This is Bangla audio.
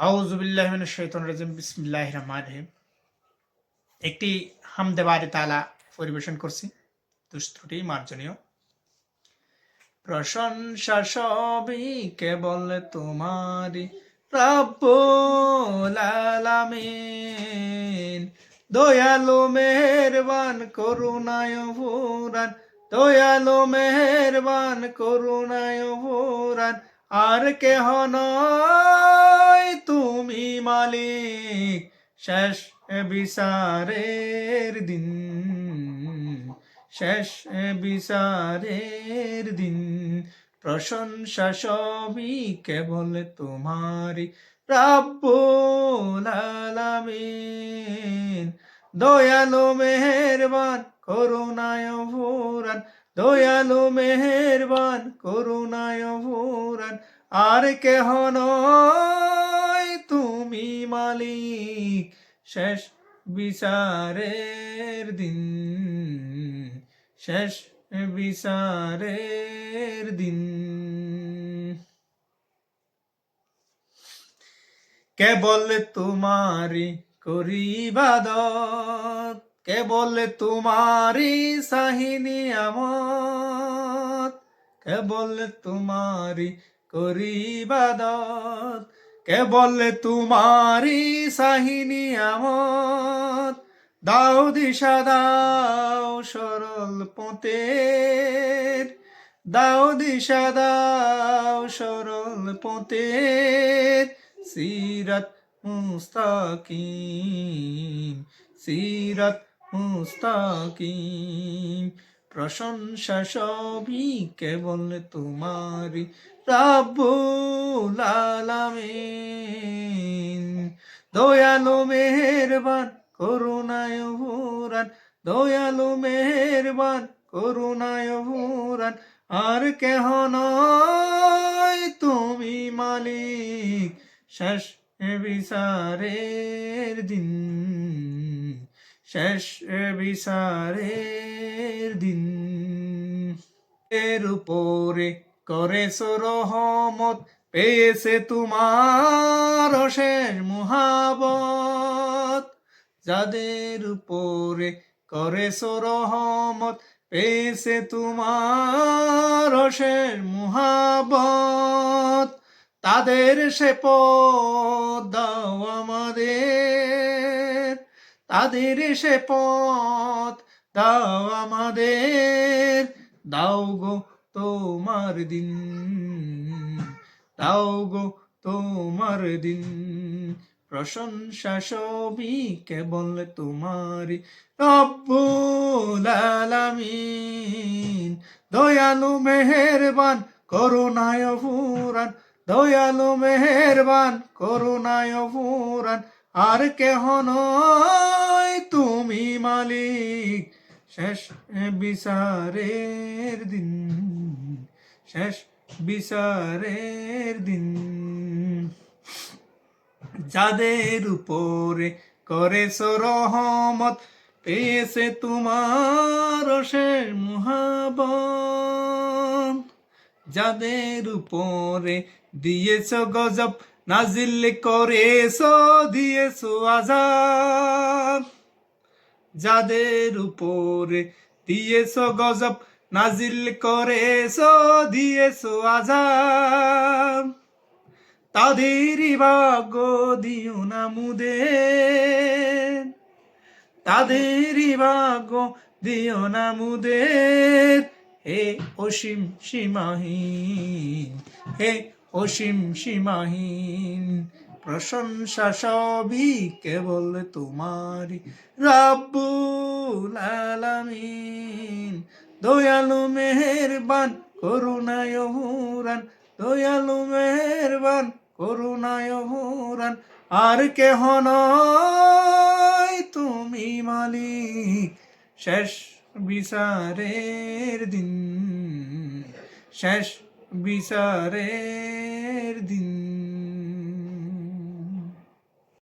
আউযু বিল্লাহি মিনাশ শাইতানির রাজিম বিসমিল্লাহির রহমানির রহিম। একটি হামদে বারি তাআলা পরিবেশন করছি, দুষ্ট্রুটি মার্জনীয়। প্রশংসা সবই কেবল তোমারই রব্বুল আলামিন। দয়ালু মেহেরবান করুণায় ভুরান, দয়ালু মেহেরবান করুণায় ভুরান। আর কেহ নয় তুমি মালিক শেষ বিচারের দিন, শেষ বিচারের দিন। প্রশংসা সবই কেবল তোমারই রব্বুল আলামিন। দয়ালু মেহেরবান করুণায় ভুরান, দয়ালু মেহেরবান করুণায় ভুরান। আর কেহ নয় তুমি মালিক শেষ বিচারের দিন, শেষ বিচারের দিন। কেবল তোমারি করি ইবাদত, কেবল তোমারি সাহিনী আমত, কেবল তোমারি করি ইবাদত, কেবল তোমারি সাহিনী আমত। দাও দিশা দাও সরল পথের, দাও দিশা দাও সরল পথের। সিরাত মুস্তাকিম, সিরাত মুস্তাকিম। প্রশংসা সবই কেবল তোমারই রব্বুল আলামিন। দয়ালু মেহেরবান করুণায় ভুরান, দয়ালু মেহেরবান করুণায় ভুরান। আর কেহ নয় তুমি মালিক শেষ বিচারের দিন, শেষ বিচারের দিন। এর উপরে করেছ রহমত, পেয়েছে তোমার অশেষ মুহাব্বত। যাদের উপরে করেছ রহমত, পেয়েছে তোমার অশেষ মুহাব্বত। তাদের সে পথ দাও আমাদের, তাদের সে পথ দাও আমাদের। দাও গো তোমার দিন, দাও গো তোমার দিন। প্রশংসা সবই কেবল তোমারই রব্বুল আলামিন। দয়ালু মেহেরবান করুণায় ভুরান, দয়ালু মেহেরবান করুণায় ভুরান। আর কেহ নয় তুমি মালিক শেষ বিচারের দিন, শেষ বিচারের দিন। যাদের উপরে করেছ রহমত, পেয়েছে তোমার অশেষ মুহাব্বত। যাদের উপরে দিয়েছ গজব, নাজিল করেছ দিয়েছ আযাব। যাদের উপরে দিয়েছ গজব, নাজিল করেছ দিয়েছ আযাব। তাদেরই ভাগ্য দিও না মুদের, তাদেরই ভাগ্য দিও না মুদের। হে অসীম সীমাহীন, হে অসীম সীমাহীন। প্রশংসা সবই কেবল তোমারই রব্বুল আলামিন। দয়ালু মেহেরবান করুণায় ভুরান, দয়ালু মেহেরবান করুণায় ভুরান। আর কেহ নয় তুমি মালিক শেষ বিচারের দিন, শেষ বিচারের দিন।